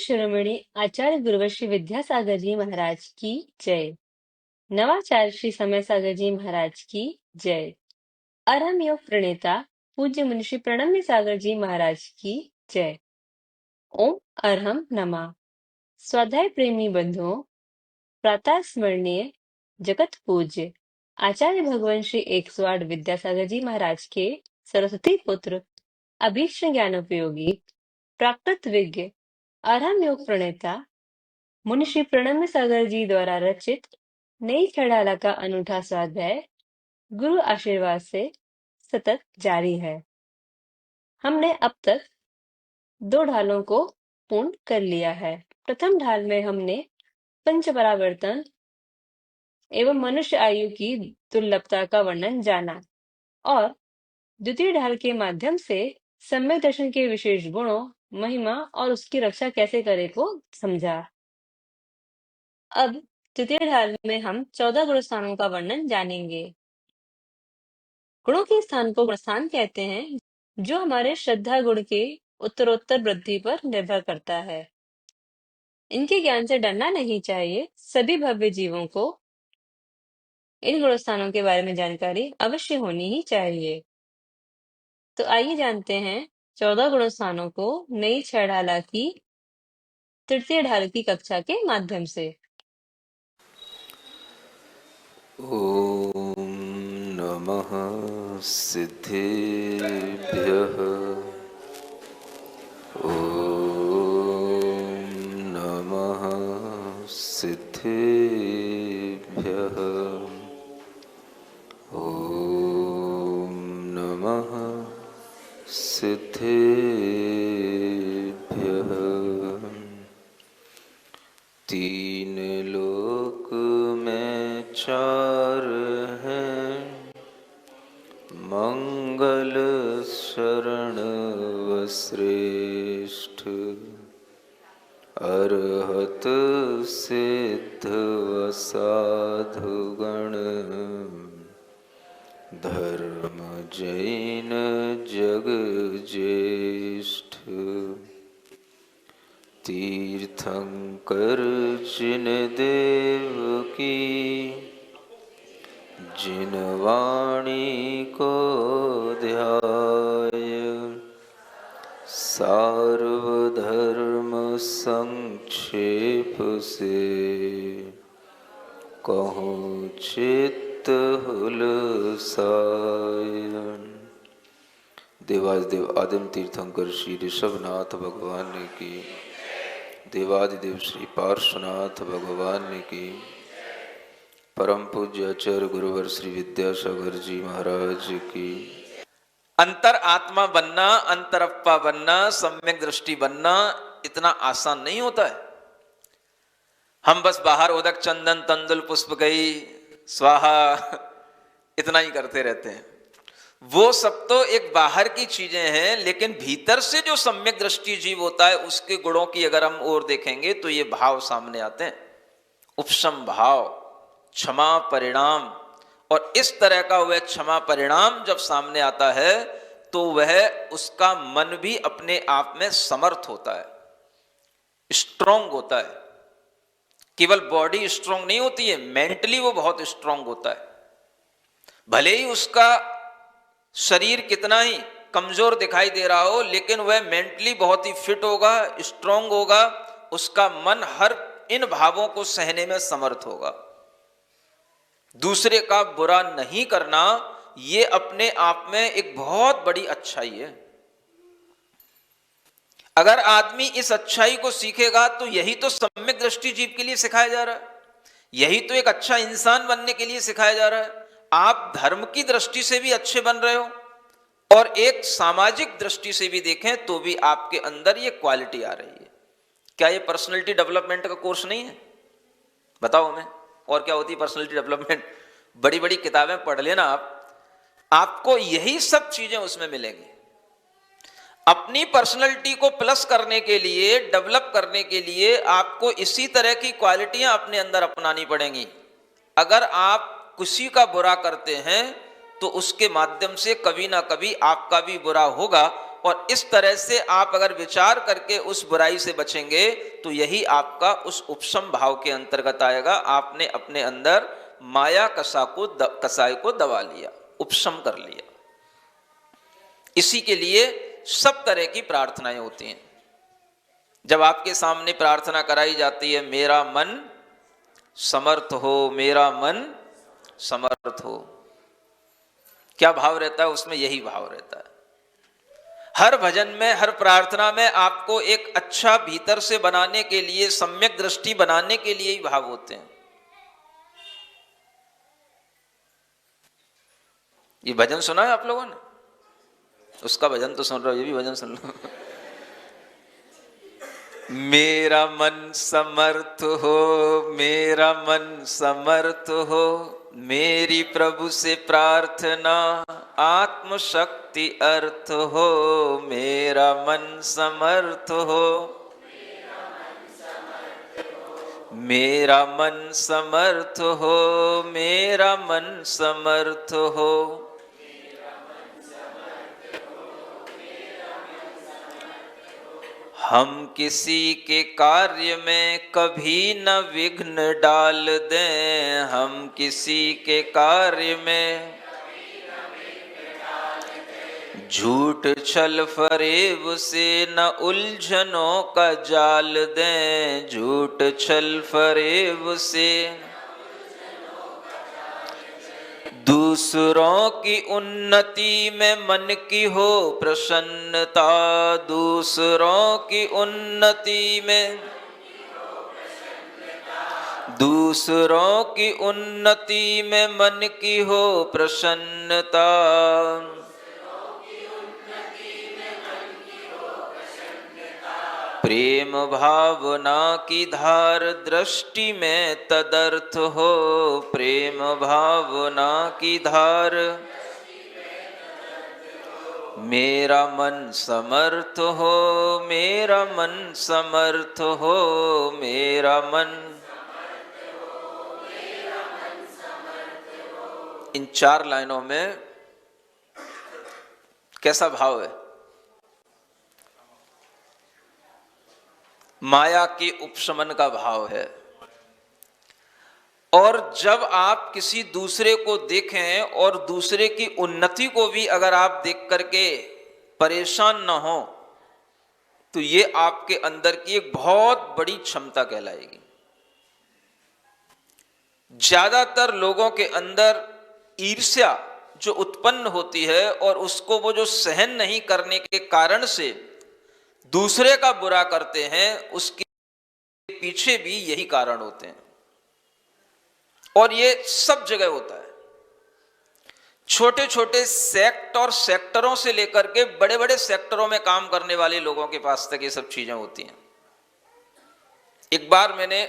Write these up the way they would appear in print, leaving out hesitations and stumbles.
शिरोमणि आचार्य गुरुवर श्री विद्यासागर जी महाराज की जय। नवाचार्य श्री समय सागर जी महाराज की जय। अरहम योग प्रणेता पूज्य मुनिषि प्रणम्य सागर जी महाराज की जय। ओम अरहम नमः। स्वाध्याय प्रेमी बंधुओं, प्रातः स्मरणीय जगत पूज्य आचार्य भगवान श्री 108 विद्यासागर जी महाराज के सरस्वती पुत्र अभीष्ट ज्ञानोपयोगी प्राकृत विज्ञ अरहम योग प्रणेता मुनिश्री प्रणम्य सागर जी द्वारा रचित नई खड़ाला का अनूठा स्वाध्याय गुरु आशीर्वाद से सतत जारी है। हमने अब तक 2 ढालों को पूर्ण कर लिया है। प्रथम ढाल में हमने पंच परावर्तन एवं मनुष्य आयु की दुर्लभता का वर्णन जाना और द्वितीय ढाल के माध्यम से सम्यक दर्शन के विशेष गुणों, महिमा और उसकी रक्षा कैसे करे को समझा। अब तृतीय ढाल में हम 14 गुण स्थानों का वर्णन जानेंगे। गुणों के स्थान को गुणस्थान कहते हैं, जो हमारे श्रद्धा गुण के उत्तरोत्तर वृद्धि पर निर्भर करता है। इनके ज्ञान से डरना नहीं चाहिए। सभी भव्य जीवों को इन गुण स्थानों के बारे में जानकारी अवश्य होनी ही चाहिए। तो आइए जानते हैं 14 गुण स्थानों को नई 6 ढाला की तृतीय ढाल की कक्षा के माध्यम से। ओम नमः सिद्धेभ्यः। ओम नमः सिद्धेभ्यः। ओम नमः सिद्धेभ्यः। तीन लोक में चार हैं, मंगल शरण व श्रेष्ठ, अरहत सिद्ध व साधुगण, धर्म जैन जग ज्येष्ठ। तीर्थंकर जिन देव की, जिन वाणी को ध्याय, सार्वधर्म संक्षेप से, कहूँ चित्त हुलसायन। देवादिदेव आदिम तीर्थंकर श्री ऋषभनाथ भगवान की, देवादिदेव श्री पार्श्वनाथ भगवान की, परम पूज्य आचार्य गुरुवर श्री विद्यासागर जी महाराज की। अंतर आत्मा बनना, अंतरप्पा बनना, सम्यक दृष्टि बनना इतना आसान नहीं होता है। हम बस बाहर उदक चंदन तंदुल पुष्प गई स्वाहा इतना ही करते रहते हैं। वो सब तो एक बाहर की चीजें हैं, लेकिन भीतर से जो सम्यक दृष्टि जीव होता है उसके गुणों की अगर हम और देखेंगे तो ये भाव सामने आते हैं। उपशम भाव, क्षमा परिणाम, और इस तरह का वह क्षमा परिणाम जब सामने आता है तो वह उसका मन भी अपने आप में समर्थ होता है, स्ट्रांग होता है। केवल बॉडी स्ट्रांग नहीं होती है, मेंटली वो बहुत स्ट्रांग होता है। भले ही उसका शरीर कितना ही कमजोर दिखाई दे रहा हो, लेकिन वह मेंटली बहुत ही फिट होगा, स्ट्रांग होगा। उसका मन हर इन भावों को सहने में समर्थ होगा। दूसरे का बुरा नहीं करना ये अपने आप में एक बहुत बड़ी अच्छाई है। अगर आदमी इस अच्छाई को सीखेगा तो यही तो सम्यक दृष्टि जीव के लिए सिखाया जा रहा है, यही तो एक अच्छा इंसान बनने के लिए सिखाया जा रहा है। आप धर्म की दृष्टि से भी अच्छे बन रहे हो और एक सामाजिक दृष्टि से भी देखें तो भी आपके अंदर ये क्वालिटी आ रही है। क्या ये पर्सनैलिटी डेवलपमेंट का कोर्स नहीं है? बताओ हमें, और क्या होती है पर्सनैलिटी डेवलपमेंट? बड़ी बड़ी किताबें पढ़ लेना आप, आपको यही सब चीजें उसमें मिलेंगी। अपनी पर्सनैलिटी को प्लस करने के लिए, डेवलप करने के लिए आपको इसी तरह की क्वालिटियां अपने अंदर अपनानी पड़ेंगी। अगर आप किसी का बुरा करते हैं तो उसके माध्यम से कभी ना कभी आपका भी बुरा होगा, और इस तरह से आप अगर विचार करके उस बुराई से बचेंगे तो यही आपका उस उपशम भाव के अंतर्गत आएगा। आपने अपने अंदर माया कसाय को दबा लिया, उपशम कर लिया। इसी के लिए सब तरह की प्रार्थनाएं होती हैं। जब आपके सामने प्रार्थना कराई जाती है, मेरा मन समर्थ हो, मेरा मन समर्थ हो, क्या भाव रहता है उसमें? यही भाव रहता है। हर भजन में, हर प्रार्थना में आपको एक अच्छा भीतर से बनाने के लिए, सम्यक दृष्टि बनाने के लिए ही भाव होते हैं। ये भजन सुना है आप लोगों ने? उसका भजन तो सुन रहे हो, ये भी भजन सुन लो। मेरा मन समर्थ हो, मेरा मन समर्थ हो, मेरी प्रभु से प्रार्थना आत्म शक्ति अर्थ हो। मेरा मन समर्थ हो, मेरा मन समर्थ हो, मेरा मन समर्थ हो। हम किसी के कार्य में कभी न विघ्न डाल दें, हम किसी के कार्य में झूठ छल फरेब से न उलझनों का जाल दें, झूठ छल फरेब से दूसरों की उन्नति में मन की हो प्रसन्नता, दूसरों की उन्नति में, दूसरों की उन्नति में मन की हो प्रसन्नता। प्रेम भावना की धार दृष्टि में तदर्थ हो, प्रेम भावना की धार। मेरा मन समर्थ हो, मेरा मन समर्थ हो, मेरा मन। इन 4 लाइनों में कैसा भाव है? माया के उपशमन का भाव है। और जब आप किसी दूसरे को देखें और दूसरे की उन्नति को भी अगर आप देख करके परेशान न हो, तो ये आपके अंदर की एक बहुत बड़ी क्षमता कहलाएगी। ज्यादातर लोगों के अंदर ईर्ष्या जो उत्पन्न होती है और उसको वो जो सहन नहीं करने के कारण से दूसरे का बुरा करते हैं, उसके पीछे भी यही कारण होते हैं। और ये सब जगह होता है। छोटे छोटे सेक्ट और सेक्टरों से लेकर के बड़े बड़े सेक्टरों में काम करने वाले लोगों के पास तक ये सब चीजें होती हैं। एक बार मैंने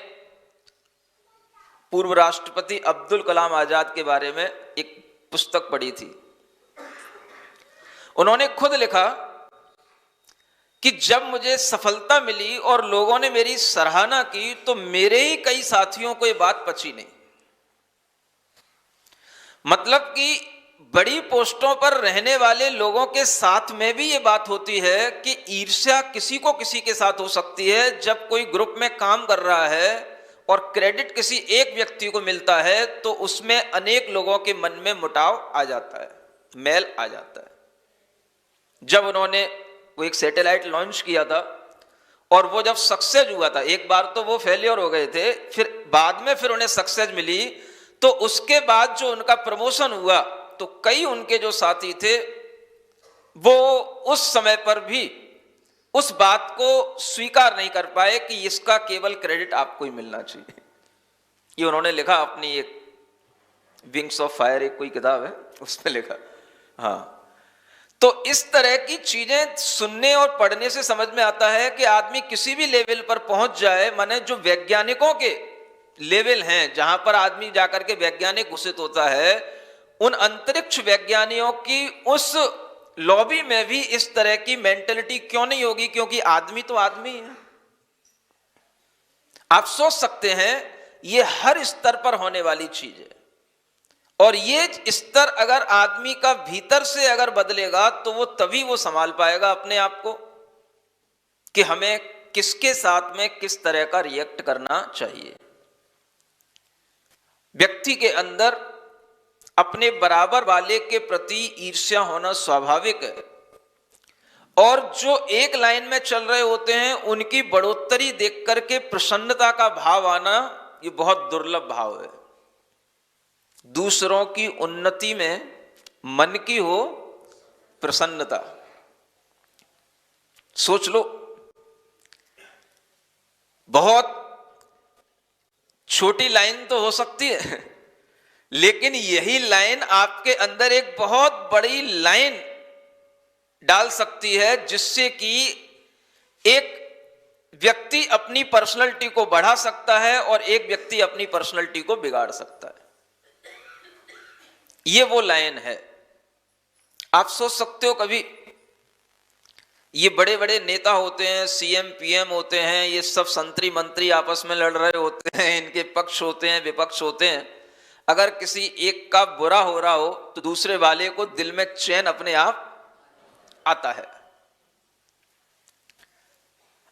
पूर्व राष्ट्रपति अब्दुल कलाम आजाद के बारे में एक पुस्तक पढ़ी थी। उन्होंने खुद लिखा कि जब मुझे सफलता मिली और लोगों ने मेरी सराहना की तो मेरे ही कई साथियों को ये बात पची नहीं। मतलब कि बड़ी पोस्टों पर रहने वाले लोगों के साथ में भी ये बात होती है कि ईर्ष्या किसी को किसी के साथ हो सकती है। जब कोई ग्रुप में काम कर रहा है और क्रेडिट किसी एक व्यक्ति को मिलता है तो उसमें अनेक लोगों के मन में मुटाव आ जाता है, मैल आ जाता है। जब उन्होंने वो एक सैटेलाइट लॉन्च किया था और वो जब सक्सेस हुआ था, एक बार तो वो फेलियर हो गए थे, फिर बाद में फिर उन्हें सक्सेस मिली, तो उसके बाद जो उनका प्रमोशन हुआ तो कई उनके जो साथी थे वो उस समय पर भी उस बात को स्वीकार नहीं कर पाए कि इसका केवल क्रेडिट आपको ही मिलना चाहिए। ये उन्होंने लिखा अपनी एक विंग्स ऑफ फायर, एक कोई किताब है उसमें लिखा। हाँ, तो इस तरह की चीजें सुनने और पढ़ने से समझ में आता है कि आदमी किसी भी लेवल पर पहुंच जाए, माने जो वैज्ञानिकों के लेवल हैं जहां पर आदमी जाकर के वैज्ञानिक घोषित होता है, उन अंतरिक्ष वैज्ञानिकों की उस लॉबी में भी इस तरह की मेंटलिटी क्यों नहीं होगी? क्योंकि आदमी तो आदमी है। आप सोच सकते हैं ये हर स्तर पर होने वाली चीज है। और ये स्तर अगर आदमी का भीतर से अगर बदलेगा तो वो तभी वो संभाल पाएगा अपने आप को कि हमें किसके साथ में किस तरह का रिएक्ट करना चाहिए। व्यक्ति के अंदर अपने बराबर वाले के प्रति ईर्ष्या होना स्वाभाविक है, और जो एक लाइन में चल रहे होते हैं उनकी बढ़ोतरी देख करके प्रसन्नता का भाव आना ये बहुत दुर्लभ भाव है। दूसरों की उन्नति में मन की हो प्रसन्नता। सोच लो, बहुत छोटी लाइन तो हो सकती है, लेकिन यही लाइन आपके अंदर एक बहुत बड़ी लाइन डाल सकती है, जिससे कि एक व्यक्ति अपनी पर्सनैलिटी को बढ़ा सकता है और एक व्यक्ति अपनी पर्सनैलिटी को बिगाड़ सकता है। ये वो लाइन है। आप सोच सकते हो, कभी ये बड़े बड़े नेता होते हैं, सीएम पीएम होते हैं, ये सब संतरी मंत्री आपस में लड़ रहे होते हैं, इनके पक्ष होते हैं विपक्ष होते हैं। अगर किसी एक का बुरा हो रहा हो तो दूसरे वाले को दिल में चैन अपने आप आता है।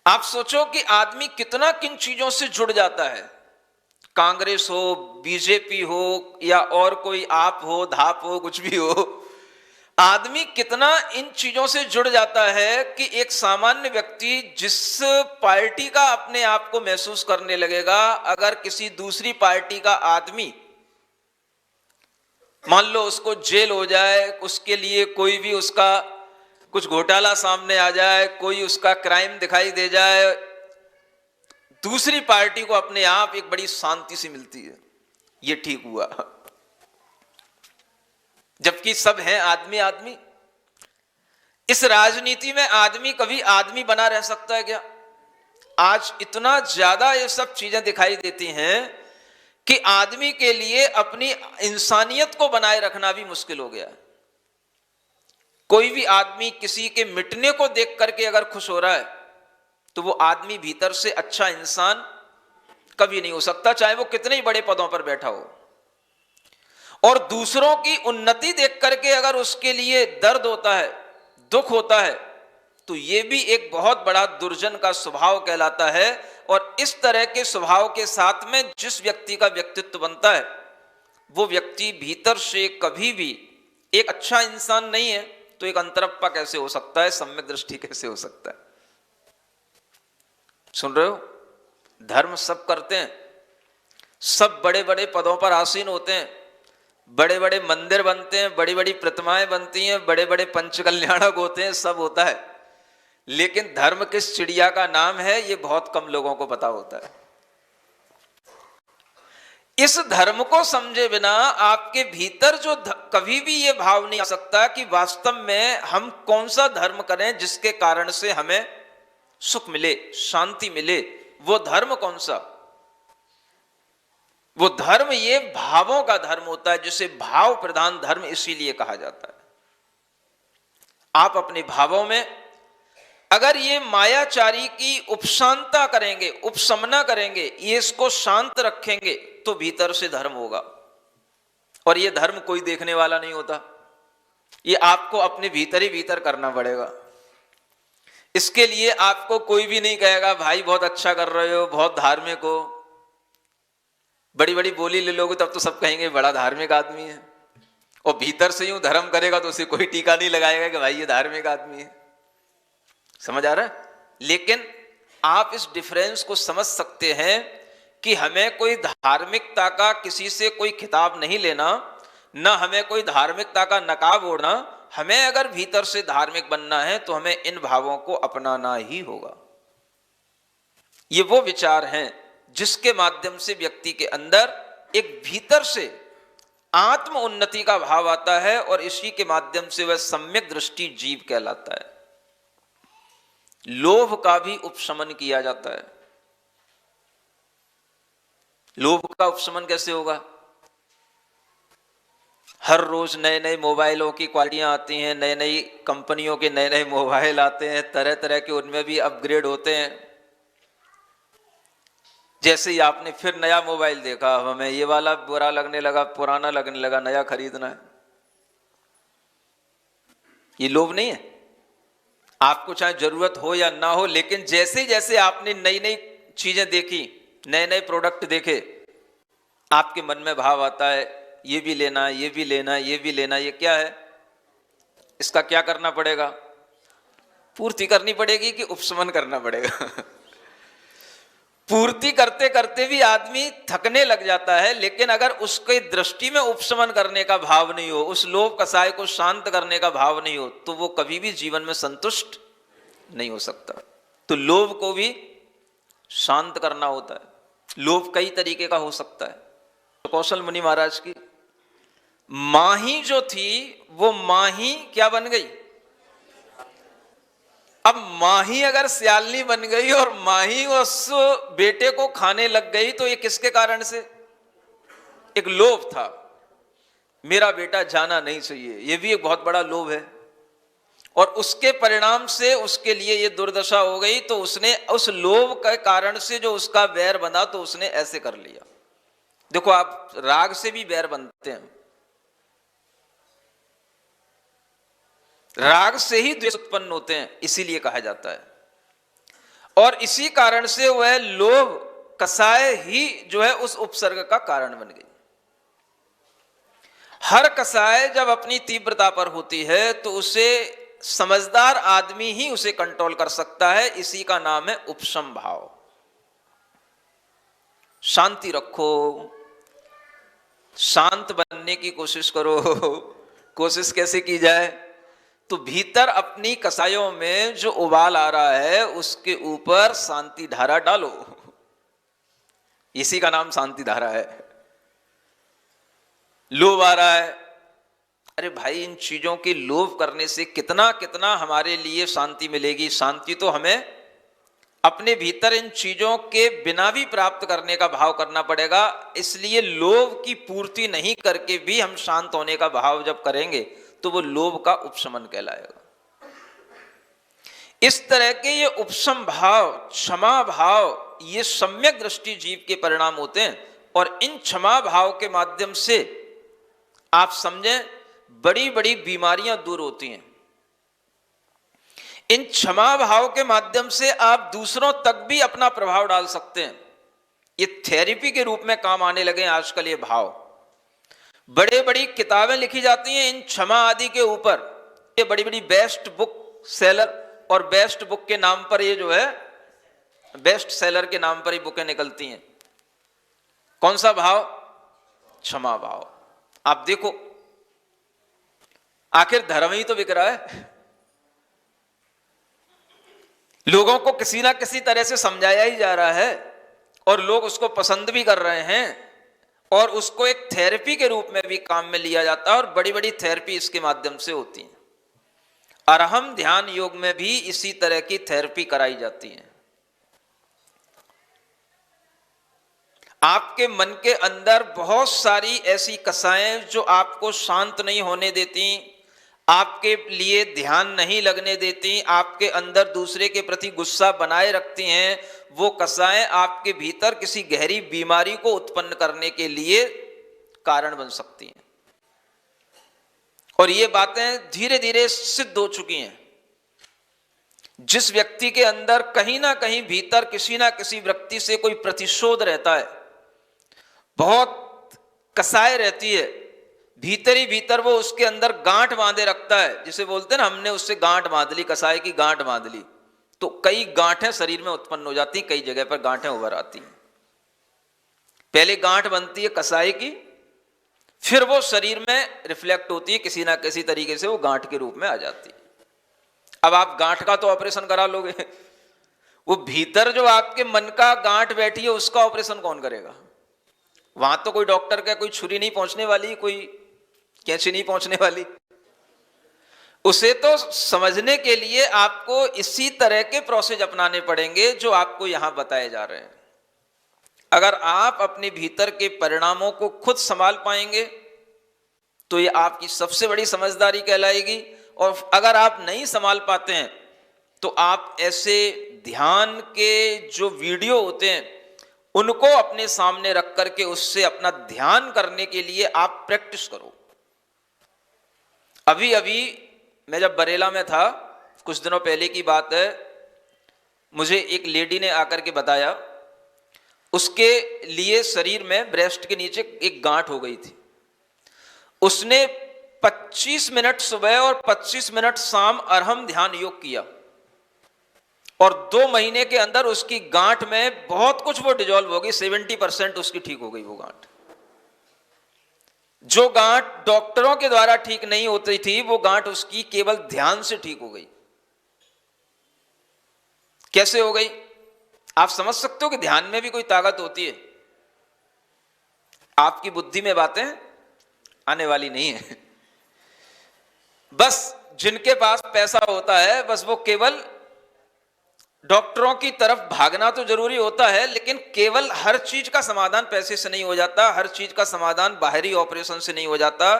आप सोचो कि आदमी कितना किन चीजों से जुड़ जाता है, कांग्रेस हो, बीजेपी हो, या और कोई आप हो, धाप हो, कुछ भी हो, आदमी कितना इन चीजों से जुड़ जाता है कि एक सामान्य व्यक्ति जिस पार्टी का अपने आप को महसूस करने लगेगा, अगर किसी दूसरी पार्टी का आदमी मान लो उसको जेल हो जाए, उसके लिए कोई भी उसका कुछ घोटाला सामने आ जाए, कोई उसका क्राइम दिखाई दे जाए, दूसरी पार्टी को अपने आप एक बड़ी शांति सी मिलती है, ये ठीक हुआ। जबकि सब हैं आदमी आदमी। इस राजनीति में आदमी कभी आदमी बना रह सकता है क्या? आज इतना ज्यादा ये सब चीजें दिखाई देती हैं कि आदमी के लिए अपनी इंसानियत को बनाए रखना भी मुश्किल हो गया है। कोई भी आदमी किसी के मिटने को देख करके अगर खुश हो रहा है तो वो आदमी भीतर से अच्छा इंसान कभी नहीं हो सकता, चाहे वो कितने ही बड़े पदों पर बैठा हो। और दूसरों की उन्नति देख करके अगर उसके लिए दर्द होता है, दुख होता है, तो ये भी एक बहुत बड़ा दुर्जन का स्वभाव कहलाता है। और इस तरह के स्वभाव के साथ में जिस व्यक्ति का व्यक्तित्व बनता है, वो व्यक्ति भीतर से कभी भी एक अच्छा इंसान नहीं है, तो एक अंतरप्पा कैसे हो सकता है, सम्यक दृष्टि कैसे हो सकता है? सुन रहे हो? धर्म सब करते हैं, सब बड़े बड़े पदों पर आसीन होते हैं, बड़े बड़े मंदिर बनते हैं, बड़ी बड़ी प्रतिमाएं बनती हैं, बड़े बड़े पंचकल्याणक होते हैं, सब होता है, लेकिन धर्म किस चिड़िया का नाम है ये बहुत कम लोगों को पता होता है। इस धर्म को समझे बिना आपके भीतर जो कभी भी ये भाव नहीं आ सकता कि वास्तव में हम कौन सा धर्म करें जिसके कारण से हमें सुख मिले, शांति मिले। वो धर्म कौन सा? वो धर्म ये भावों का धर्म होता है, जिसे भाव प्रधान धर्म इसीलिए कहा जाता है। आप अपने भावों में अगर ये मायाचारी की उपशांता करेंगे, उपशमना करेंगे, ये इसको शांत रखेंगे, तो भीतर से धर्म होगा। और ये धर्म कोई देखने वाला नहीं होता, ये आपको अपने भीतर ही भीतर करना पड़ेगा। इसके लिए आपको कोई भी नहीं कहेगा भाई बहुत अच्छा कर रहे हो, बहुत धार्मिक हो। बड़ी बड़ी बोली ले लोगे तब तो सब कहेंगे बड़ा धार्मिक आदमी है, और भीतर से यूं धर्म करेगा तो उसे कोई टीका नहीं लगाएगा कि भाई ये धार्मिक आदमी है। समझ आ रहा है? लेकिन आप इस डिफरेंस को समझ सकते हैं कि हमें कोई धार्मिकता का किसी से कोई खिताब नहीं लेना, ना हमें कोई धार्मिकता का नकाब ओढ़ना। हमें अगर भीतर से धार्मिक बनना है तो हमें इन भावों को अपनाना ही होगा। ये वो विचार हैं जिसके माध्यम से व्यक्ति के अंदर एक भीतर से आत्म उन्नति का भाव आता है, और इसी के माध्यम से वह सम्यक दृष्टि जीव कहलाता है। लोभ का भी उपशमन किया जाता है। लोभ का उपशमन कैसे होगा? हर रोज नए नए मोबाइलों की क्वालिटियां आती हैं, नई नई कंपनियों के नए नए मोबाइल आते हैं, तरह तरह के उनमें भी अपग्रेड होते हैं। जैसे ही आपने फिर नया मोबाइल देखा, हमें ये वाला बुरा लगने लगा, पुराना लगने लगा, नया खरीदना है। ये लोभ नहीं है? आपको चाहे जरूरत हो या ना हो, लेकिन जैसे जैसे आपने नई नई चीजें देखी, नए नए प्रोडक्ट देखे, आपके मन में भाव आता है ये भी लेना, ये भी लेना, ये भी लेना। ये क्या है? इसका क्या करना पड़ेगा? पूर्ति करनी पड़ेगी कि उपशमन करना पड़ेगा? पूर्ति करते करते भी आदमी थकने लग जाता है, लेकिन अगर उसके दृष्टि में उपशमन करने का भाव नहीं हो, उस लोभ कसाय को शांत करने का भाव नहीं हो, तो वो कभी भी जीवन में संतुष्ट नहीं हो सकता। तो लोभ को भी शांत करना होता है। लोभ कई तरीके का हो सकता है। तो कौशल मुनि महाराज की माही जो थी, वो माही क्या बन गई? अब माही अगर सियालनी बन गई और माही उस बेटे को खाने लग गई, तो ये किसके कारण से? एक लोभ था, मेरा बेटा जाना नहीं चाहिए। ये भी एक बहुत बड़ा लोभ है, और उसके परिणाम से उसके लिए ये दुर्दशा हो गई। तो उसने उस लोभ के कारण से जो उसका बैर बना, तो उसने ऐसे कर लिया। देखो, आप राग से भी बैर बनते हैं, राग से ही द्वेष उत्पन्न होते हैं, इसीलिए कहा जाता है। और इसी कारण से वह लोभ कसाय ही जो है उस उपसर्ग का कारण बन गई। हर कसाय जब अपनी तीव्रता पर होती है, तो उसे समझदार आदमी ही उसे कंट्रोल कर सकता है। इसी का नाम है उपशम भाव। शांति रखो, शांत बनने की कोशिश करो। कोशिश कैसे की जाए? तो भीतर अपनी कसायों में जो उबाल आ रहा है, उसके ऊपर शांति धारा डालो। इसी का नाम शांति धारा है। लोभ आ रहा है, अरे भाई, इन चीजों के लोभ करने से कितना कितना हमारे लिए शांति मिलेगी। शांति तो हमें अपने भीतर इन चीजों के बिना भी प्राप्त करने का भाव करना पड़ेगा। इसलिए लोभ की पूर्ति नहीं करके भी हम शांत होने का भाव जब करेंगे, तो वो लोभ का उपशमन कहलाएगा। इस तरह के ये उपशम भाव, क्षमा भाव, ये सम्यक दृष्टि जीव के परिणाम होते हैं। और इन क्षमा भाव के माध्यम से आप समझें, बड़ी बड़ी बीमारियां दूर होती हैं। इन क्षमा भाव के माध्यम से आप दूसरों तक भी अपना प्रभाव डाल सकते हैं। ये थेरेपी के रूप में काम आने लगे हैं आजकल ये भाव। बड़े बड़ी किताबें लिखी जाती हैं इन क्षमा आदि के ऊपर। ये बड़ी बड़ी बेस्ट बुक सेलर, और बेस्ट बुक के नाम पर ये जो है, बेस्ट सेलर के नाम पर ही बुकें निकलती हैं। कौन सा भाव? क्षमा भाव। आप देखो, आखिर धर्म ही तो बिक रहा है। लोगों को किसी ना किसी तरह से समझाया ही जा रहा है, और लोग उसको पसंद भी कर रहे हैं, और उसको एक थेरेपी के रूप में भी काम में लिया जाता है। और बड़ी बड़ी थेरेपी इसके माध्यम से होती है। अरहम ध्यान योग में भी इसी तरह की थेरेपी कराई जाती है। आपके मन के अंदर बहुत सारी ऐसी कसाएं जो आपको शांत नहीं होने देती, आपके लिए ध्यान नहीं लगने देती, आपके अंदर दूसरे के प्रति गुस्सा बनाए रखती हैं, वो कसाएं आपके भीतर किसी गहरी बीमारी को उत्पन्न करने के लिए कारण बन सकती हैं। और ये बातें धीरे धीरे सिद्ध हो चुकी हैं। जिस व्यक्ति के अंदर कहीं ना कहीं भीतर किसी ना किसी व्यक्ति से कोई प्रतिशोध रहता है, बहुत कसाई रहती है, भीतर ही भीतर वो उसके अंदर गांठ बांधे रखता है, जिसे बोलते हैं ना, हमने उससे गांठ बांध ली, कसाई की गांठ बांध ली, तो कई गांठें शरीर में उत्पन्न हो जाती, कई जगह पर गांठें उभर आती हैं। पहले गांठ बनती है कसाई की, फिर वो शरीर में रिफ्लेक्ट होती है, किसी ना किसी तरीके से वो गांठ के रूप में आ जाती है। अब आप गांठ का तो ऑपरेशन करा लोगे, वो भीतर जो आपके मन का गांठ बैठी है उसका ऑपरेशन कौन करेगा? वहां तो कोई डॉक्टर का कोई छुरी नहीं पहुंचने वाली, कोई कैंची नहीं पहुंचने वाली। उसे तो समझने के लिए आपको इसी तरह के प्रोसेस अपनाने पड़ेंगे जो आपको यहां बताए जा रहे हैं। अगर आप अपने भीतर के परिणामों को खुद संभाल पाएंगे तो ये आपकी सबसे बड़ी समझदारी कहलाएगी। और अगर आप नहीं संभाल पाते हैं तो आप ऐसे ध्यान के जो वीडियो होते हैं उनको अपने सामने रख करके उससे अपना ध्यान करने के लिए आप प्रैक्टिस करो। अभी अभी मैं जब बरेला में था, कुछ दिनों पहले की बात है, मुझे एक लेडी ने आकर के बताया उसके लिए शरीर में ब्रेस्ट के नीचे एक गांठ हो गई थी। उसने 25 मिनट सुबह और 25 मिनट शाम अरहम ध्यान योग किया और 2 महीने के अंदर उसकी गांठ में बहुत कुछ वो डिजॉल्व हो गई। 70% उसकी ठीक हो गई वो गांठ। जो गांठ डॉक्टरों के द्वारा ठीक नहीं होती थी, वो गांठ उसकी केवल ध्यान से ठीक हो गई। कैसे हो गई? आप समझ सकते हो कि ध्यान में भी कोई ताकत होती है। आपकी बुद्धि में बातें आने वाली नहीं है। बस जिनके पास पैसा होता है, बस वो केवल डॉक्टरों की तरफ भागना तो जरूरी होता है, लेकिन केवल हर चीज का समाधान पैसे से नहीं हो जाता, हर चीज का समाधान बाहरी ऑपरेशन से नहीं हो जाता।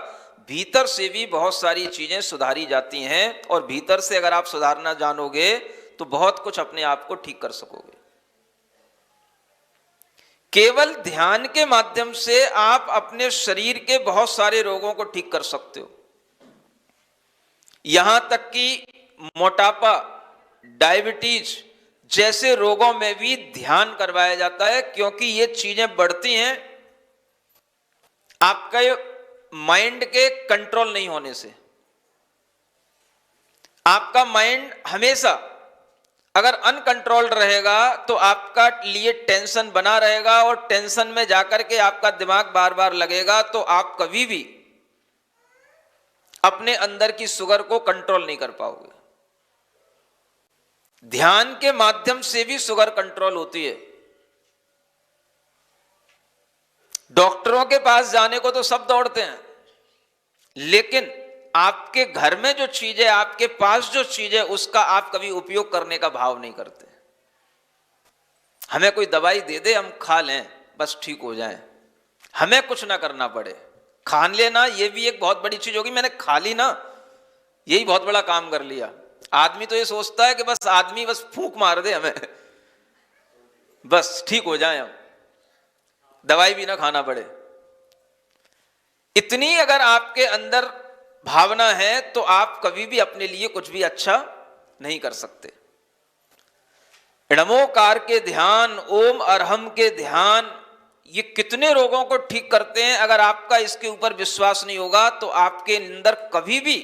भीतर से भी बहुत सारी चीजें सुधारी जाती हैं और भीतर से अगर आप सुधारना जानोगे तो बहुत कुछ अपने आप को ठीक कर सकोगे। केवल ध्यान के माध्यम से आप अपने शरीर के बहुत सारे रोगों को ठीक कर सकते हो। यहां तक कि मोटापा, डायबिटीज जैसे रोगों में भी ध्यान करवाया जाता है, क्योंकि ये चीजें बढ़ती हैं आपके माइंड के कंट्रोल नहीं होने से। आपका माइंड हमेशा अगर अनकंट्रोल्ड रहेगा तो आपका लिए टेंशन बना रहेगा और टेंशन में जाकर के आपका दिमाग बार बार लगेगा, तो आप कभी भी अपने अंदर की शुगर को कंट्रोल नहीं कर पाओगे। ध्यान के माध्यम से भी शुगर कंट्रोल होती है। डॉक्टरों के पास जाने को तो सब दौड़ते हैं, लेकिन आपके घर में जो चीज है, आपके पास जो चीज है, उसका आप कभी उपयोग करने का भाव नहीं करते। हमें कोई दवाई दे दे, हम खा लें, बस ठीक हो जाए, हमें कुछ ना करना पड़े। खान लेना ये भी एक बहुत बड़ी चीज होगी। मैंने खा ली ना, यही बहुत बड़ा काम कर लिया। आदमी तो ये सोचता है कि बस आदमी बस फूंक मार दे हमें, बस ठीक हो जाए, हम दवाई भी ना खाना पड़े। इतनी अगर आपके अंदर भावना है तो आप कभी भी अपने लिए कुछ भी अच्छा नहीं कर सकते। णमोकार के ध्यान, ओम अरहम के ध्यान, ये कितने रोगों को ठीक करते हैं। अगर आपका इसके ऊपर विश्वास नहीं होगा तो आपके अंदर कभी भी,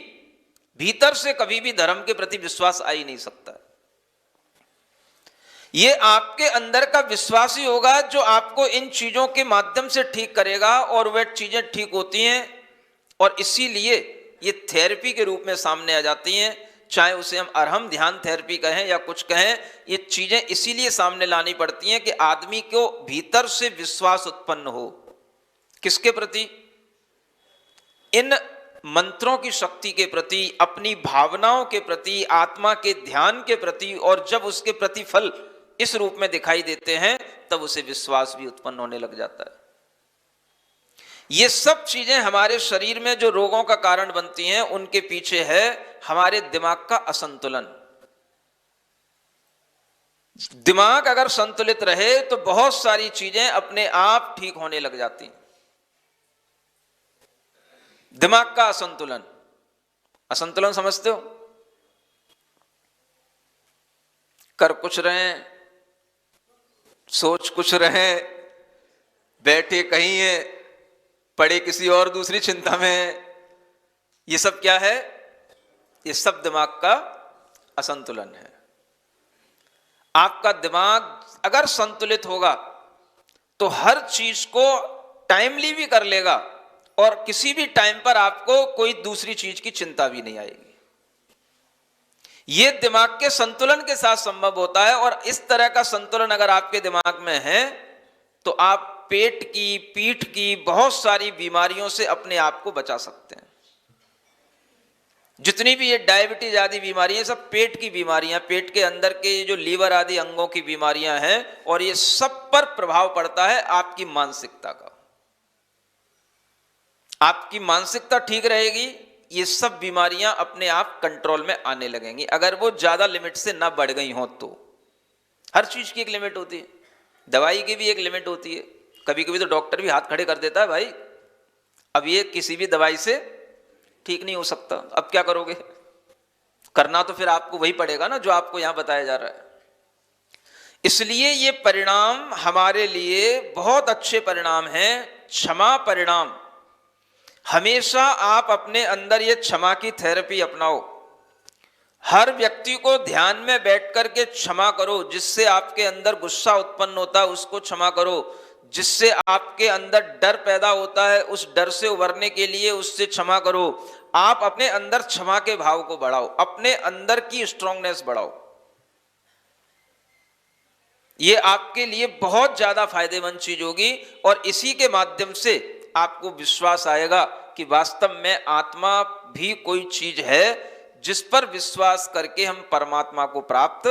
भीतर से कभी भी धर्म के प्रति विश्वास आ ही नहीं सकता। ये आपके अंदर का विश्वास ही होगा जो आपको इन चीजों के माध्यम से ठीक करेगा, और वह चीजें ठीक होती हैं और इसीलिए ये थेरेपी के रूप में सामने आ जाती हैं। चाहे उसे हम अरहम ध्यान थेरेपी कहें या कुछ कहें, ये चीजें इसीलिए सामने लानी पड़ती हैं कि आदमी को भीतर से विश्वास उत्पन्न हो। किसके प्रति? इन मंत्रों की शक्ति के प्रति, अपनी भावनाओं के प्रति, आत्मा के ध्यान के प्रति। और जब उसके प्रतिफल इस रूप में दिखाई देते हैं तब उसे विश्वास भी उत्पन्न होने लग जाता है। ये सब चीजें हमारे शरीर में जो रोगों का कारण बनती हैं, उनके पीछे है हमारे दिमाग का असंतुलन। दिमाग अगर संतुलित रहे तो बहुत सारी चीजें अपने आप ठीक होने लग जाती हैं। दिमाग का असंतुलन, असंतुलन समझते हो? कर कुछ रहे, सोच कुछ रहे, बैठे कहीं है, पड़े किसी और दूसरी चिंता में। ये सब क्या है? ये सब दिमाग का असंतुलन है। आपका दिमाग अगर संतुलित होगा तो हर चीज को टाइमली भी कर लेगा और किसी भी टाइम पर आपको कोई दूसरी चीज की चिंता भी नहीं आएगी। यह दिमाग के संतुलन के साथ संभव होता है। और इस तरह का संतुलन अगर आपके दिमाग में है तो आप पेट की, पीठ की बहुत सारी बीमारियों से अपने आप को बचा सकते हैं। जितनी भी ये डायबिटीज आदि बीमारियां, सब पेट की बीमारियां, पेट के अंदर के जो लीवर आदि अंगों की बीमारियां हैं, और ये सब पर प्रभाव पड़ता है आपकी मानसिकता का। आपकी मानसिकता ठीक रहेगी, ये सब बीमारियां अपने आप कंट्रोल में आने लगेंगी, अगर वो ज्यादा लिमिट से ना बढ़ गई हो तो। हर चीज की एक लिमिट होती है। दवाई की भी एक लिमिट होती है। कभी कभी तो डॉक्टर भी हाथ खड़े कर देता है, भाई अब ये किसी भी दवाई से ठीक नहीं हो सकता, अब क्या करोगे? करना तो फिर आपको वही पड़ेगा ना जो आपको यहां बताया जा रहा है। इसलिए ये परिणाम हमारे लिए बहुत अच्छे परिणाम हैं, क्षमा परिणाम। हमेशा आप अपने अंदर ये क्षमा की थेरेपी अपनाओ। हर व्यक्ति को ध्यान में बैठ करके क्षमा करो। जिससे आपके अंदर गुस्सा उत्पन्न होता है उसको क्षमा करो। जिससे आपके अंदर डर पैदा होता है उस डर से उबरने के लिए उससे क्षमा करो। आप अपने अंदर क्षमा के भाव को बढ़ाओ, अपने अंदर की स्ट्रांगनेस बढ़ाओ। ये आपके लिए बहुत ज्यादा फायदेमंद चीज होगी और इसी के माध्यम से आपको विश्वास आएगा कि वास्तव में आत्मा भी कोई चीज है जिस पर विश्वास करके हम परमात्मा को प्राप्त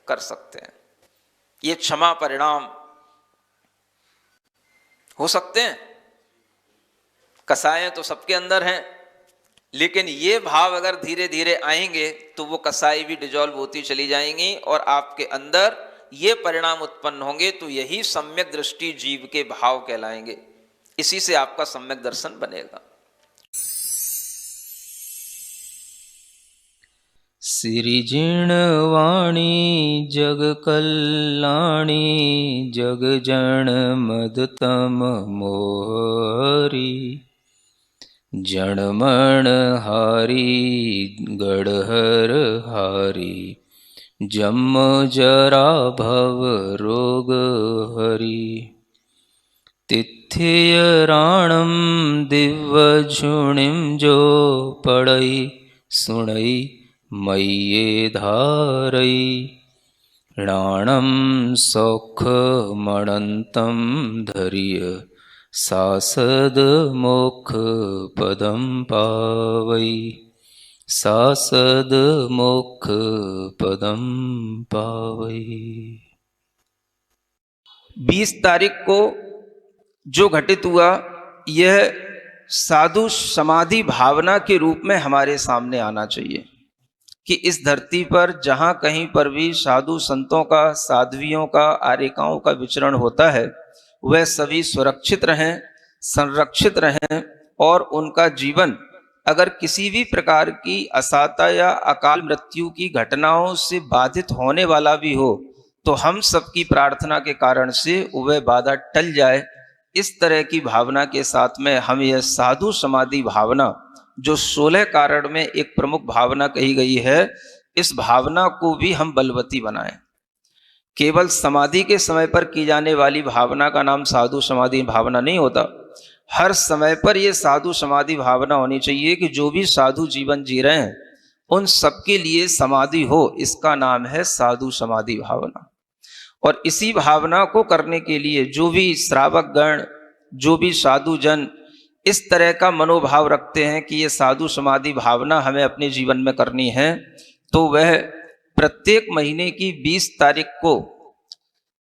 कर सकते हैं। ये क्षमा परिणाम हो सकते हैं। कसाएं तो सबके अंदर हैं, लेकिन ये भाव अगर धीरे धीरे आएंगे तो वो कसाई भी डिजॉल्व होती चली जाएंगी और आपके अंदर ये परिणाम उत्पन्न होंगे। तो यही सम्यक दृष्टि जीव के भाव कहलाएंगे। इसी से आपका सम्यक दर्शन बनेगा। सिरिजिणवाणी जग कल्याणी जग जन मदतम मोहरी जणमण हारी गढ़हर हारी जम जरा भव रोग हरि तिथ्य राणम दिव्य झुणिम जो पड़ई सुणई मय्ये धारई राणम सौख मणंतम धैर्य सासद मोक्ष पदम पावई सासद मोक्ष पदम पावई। 20 तारीख को जो घटित हुआ यह साधु समाधि भावना के रूप में हमारे सामने आना चाहिए कि इस धरती पर जहां कहीं पर भी साधु संतों का, साध्वियों का, आर्यिकाओं का विचरण होता है वह सभी सुरक्षित रहें, संरक्षित रहें और उनका जीवन अगर किसी भी प्रकार की असाता या अकाल मृत्यु की घटनाओं से बाधित होने वाला भी हो तो हम सबकी प्रार्थना के कारण से वह बाधा टल जाए। इस तरह की भावना के साथ में हम यह साधु समाधि भावना जो 16 कारण में एक प्रमुख भावना कही गई है, इस भावना को भी हम बलवती बनाएं। केवल समाधि के समय पर की जाने वाली भावना का नाम साधु समाधि भावना नहीं होता। हर समय पर यह साधु समाधि भावना होनी चाहिए कि जो भी साधु जीवन जी रहे हैं उन सबके लिए समाधि हो, इसका नाम है साधु समाधि भावना। और इसी भावना को करने के लिए जो भी श्रावक गण, जो भी साधु जन इस तरह का मनोभाव रखते हैं कि ये साधु समाधि भावना हमें अपने जीवन में करनी है, तो वह प्रत्येक महीने की 20 तारीख को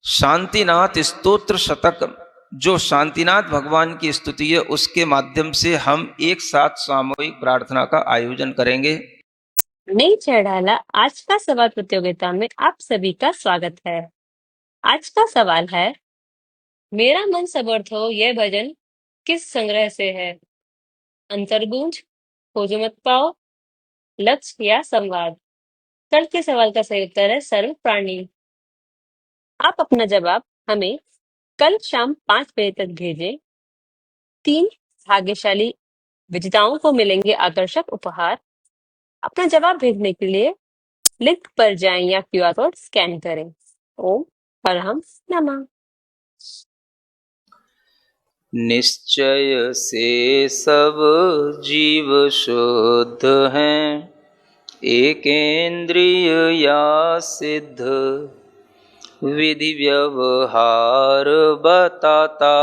शांतिनाथ स्तोत्र शतक, जो शांतिनाथ भगवान की स्तुति है, उसके माध्यम से हम एक साथ सामूहिक प्रार्थना का आयोजन करेंगे। नई चढ़ाला आज का सवाल प्रतियोगिता में आप सभी का स्वागत है। आज का सवाल है, मेरा मन समर्थ हो यह भजन किस संग्रह से है? अंतर्गूंज, खोज मत पाओ, लक्ष्य या संवाद? कल के सवाल का सही उत्तर है सर्व प्राणी। आप अपना जवाब हमें कल शाम 5 बजे तक भेजें। 3 भाग्यशाली विजेताओं को मिलेंगे आकर्षक उपहार। अपना जवाब भेजने के लिए लिंक पर जाएं या QR कोड स्कैन करें। ओम परम नमः। निश्चय से सब जीव शुद्ध हैं, एकेंद्रिय या सिद्ध विधि व्यवहार बताता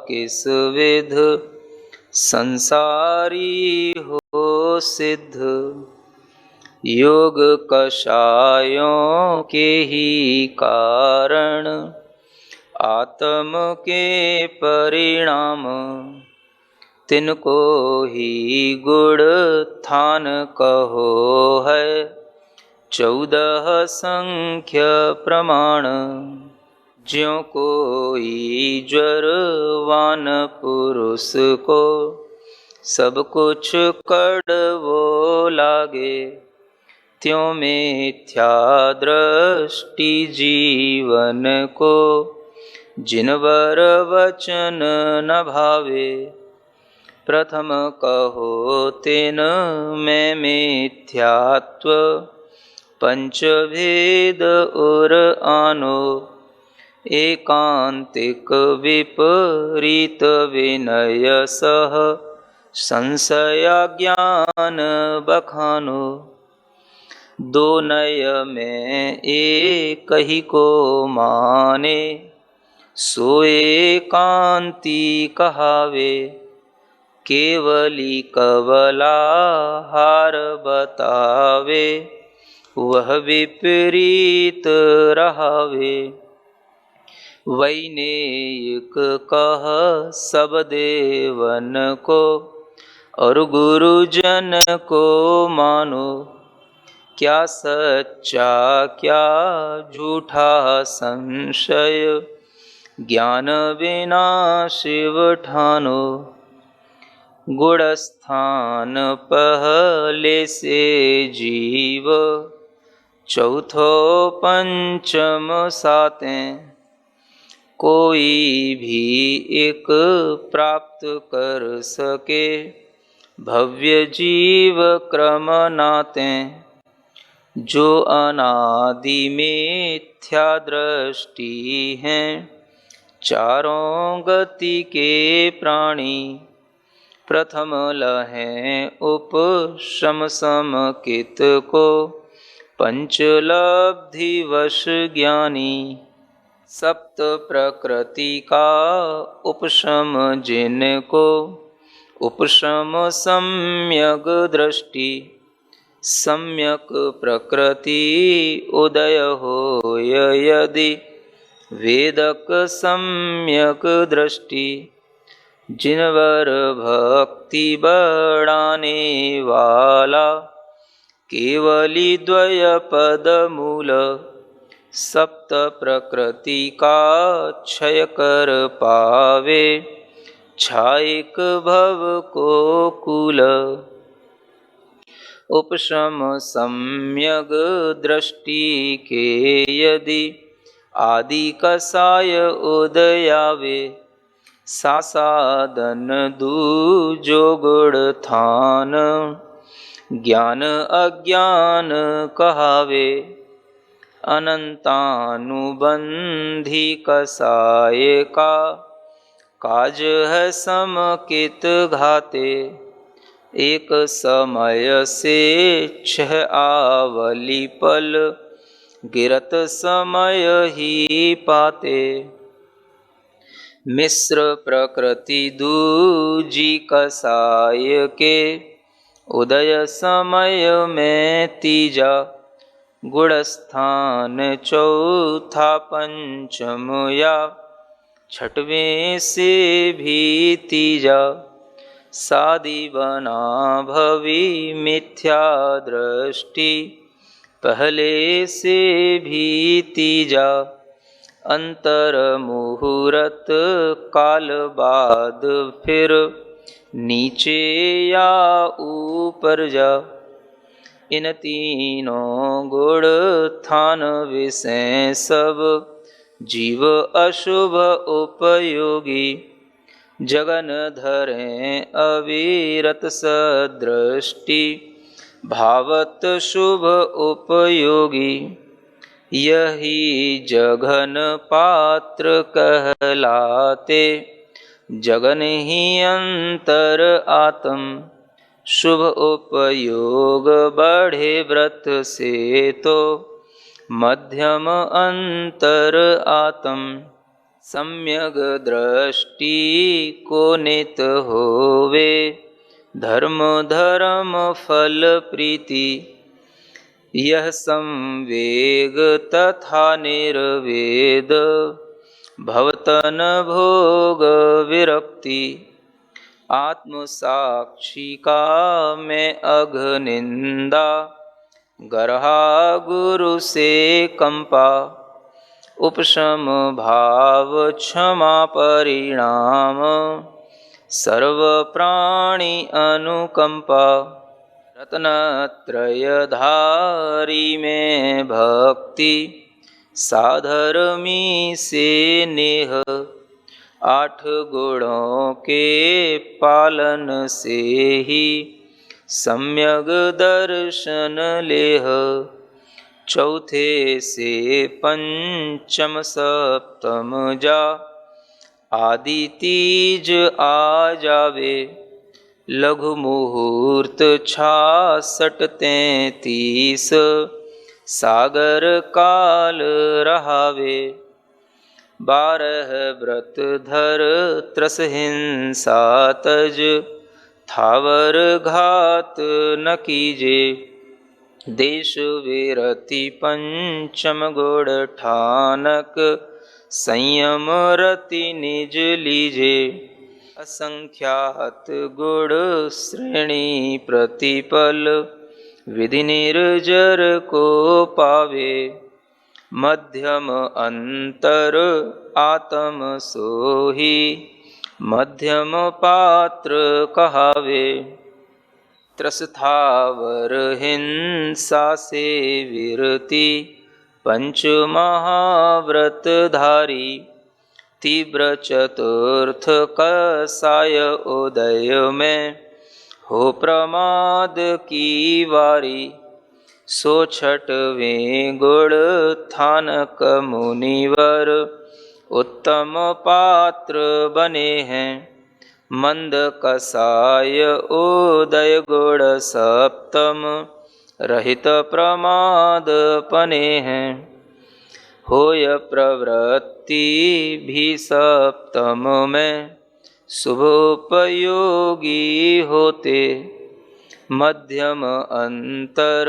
किस विध संसारी हो सिद्ध। योग कषायों के ही कारण आत्म के परिणाम तिनको ही गुण थान कहो है 14 संख्य प्रमाण। ज्यों कोई ज्वरवान पुरुष को सब कुछ कड़वो लागे, त्यों मिथ्या दृष्टि जीवन को जिनवर वचन न भावे। प्रथम कहो तेन में मिथ्यात्व, पंचभेद और आनो, एकांतिक विपरीत विनय सह संशय ज्ञान बखानो। दो नय में एक ही को माने, सो एकांती कहावे। केवली कवला हार बतावे, वह विपरीत रहावे। वैनेयिक कह सब देवन को, और गुरुजन को मानो। क्या सच्चा क्या झूठा संशय, ज्ञान बिना शिव ठानो। गुणस्थान पहले से जीव, चौथो पंचम सातें। कोई भी एक प्राप्त कर सके, भव्य जीव क्रम नातें। जो अनादि मिथ्या दृष्टि हैं, चारों गति के प्राणी। प्रथम लहें उपशम समकित को, पंचलब्धि वश ज्ञानी। सप्त प्रकृति का उपशम जिनको, उपशम सम्यक दृष्टि। सम्यक प्रकृति उदय हो यदि, वेदक सम्यक दृष्टि। जिनवर भक्ति बढ़ाने वाला, केवली द्वय पद मूल। सप्त प्रकृति का क्षय कर पावे, छायक भव को कुल। उपशम सम्यक दृष्टि के यदि, आदि कसाय उदयावे। सासादन दूजो गुण थान, ज्ञान अज्ञान कहावे। अनंतानुबंधी कसाय का, काज है समकित घाते। एक समय से छह आवली पल, गिरत समय ही पाते। मिश्र प्रकृति दूजी कसाय के, उदय समय में तीजा। गुणस्थान चौथा पंचम या, छठवें से भी तीजा। सादी बना भवी मिथ्या दृष्टि, पहले से भी तीजा। अंतर मुहूर्त काल बाद फिर, नीचे या ऊपर जा। इन तीनों गुण थान विषय सब, जीव अशुभ उपयोगी। जगन धरें अविरत सदृष्टि, भावत शुभ उपयोगी। यही जघन पात्र कहलाते, जगन ही अंतर आत्म। शुभ उपयोग बढ़े व्रत से तो, मध्यम अंतर आत्म। सम्यक दृष्टि को नित होवे, धर्म धर्म फल प्रीति। यह संवेग तथा निर्वेद, भवतन भोग विरक्ति। आत्म साक्षी का मैं अघनिंदा, गरहा गुरु से कंपा। उपशम भाव क्षमा परिणाम सर्व प्राणी अनुकंपा रत्नत्रयधारी में भक्ति साधर्मी से नेह 8 गुणों के पालन से ही सम्यग दर्शन लेह चौथे से पंचम सप्तम जा आदि तीज आ जावे लघु मुहूर्त 66 33 सागर काल रहावे 12 व्रत धर त्रस हिंसा तज थावर घात न कीजे देश विरति पंचम गुण ठानक संयम रति निज लीजे असंख्यात गुण श्रेणी प्रतिपल विधि निर्जर को पावे मध्यम अंतर आत्म सोही मध्यम पात्र कहावे त्रसथावर हिंसा से विरति पंच महाव्रत धारी तीव्र चतुर्थ कसाय उदय में हो प्रमाद की वारी 106वें गुण थानक मुनिवर उत्तम पात्र बने हैं मंद कसाय उदय गुण सप्तम रहित प्रमाद पने हैं होय प्रवृत्ति भी सप्तम में शुभोपयोगी होते मध्यम अंतर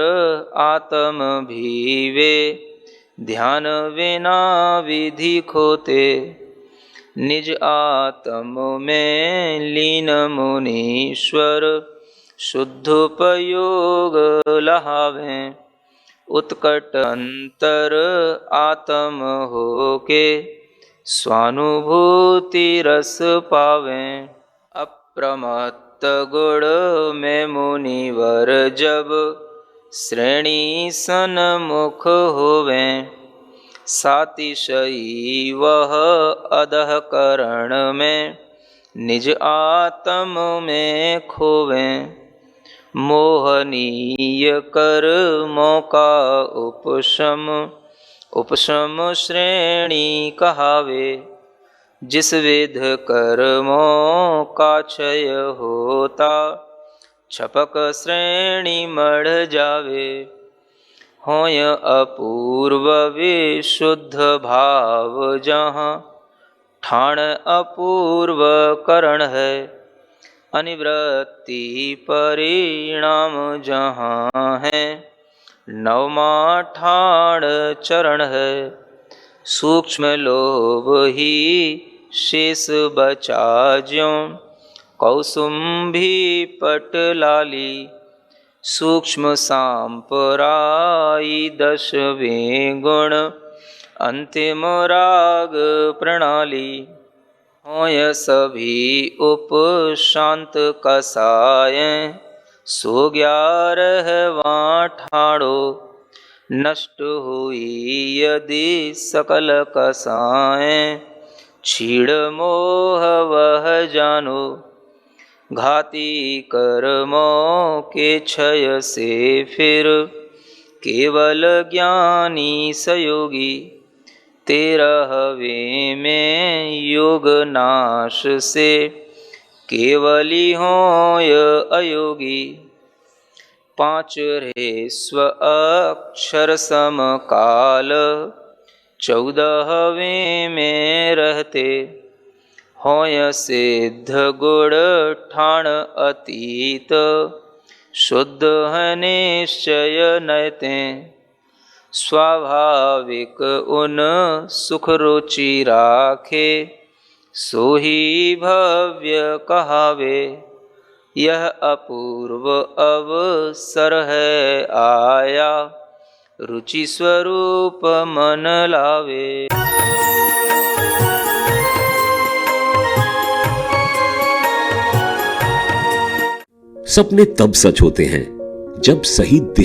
आत्म भी वे ध्यान विना विधि खोते निज आत्म में लीन मुनीश्वर शुद्धोपयोग लहावें उत्कट अंतर आत्म होके स्वानुभूति रस पावें अप्रमत्त गुण में मुनिवर जब श्रेणी सन्मुख होवें सातिशयी वह अधः करण में निज आत्म में खोवें मोहनीय कर्मों का उपशम श्रेणी कहावे जिस विध कर्मों का क्षय होता छपक श्रेणी मढ़ जावे होय अपूर्व विशुद्ध भाव जहाँ ठाण अपूर्व करण है अनिवृत्ति परिणाम जहाँ है नवमा ठाण चरण है सूक्ष्म लोभ ही शेष बचा ज्यों कौसुम्भी पट लाली सूक्ष्म सांपराई 10वें गुण अंतिम राग प्रणाली होय सभी उपशांत कसाय सो 11वां ठाड़ो नष्ट हुई यदि सकल कसाय छीड़ मोह वह जानो घाती कर्मों के क्षय से फिर केवल ज्ञानी सयोगी 13वें में योग नाश से केवली होय अयोगी 5 स्व अक्षर सम काल 14वें में रहते होय सिद्ध गुण ठाण अतीत शुद्ध है निश्चय नयते स्वाभाविक उन सुख रुचि राखे सो ही भव्य कहावे यह अपूर्व अवसर है आया रुचि स्वरूप मन लावे। सपने तब सच होते हैं जब सही दिशा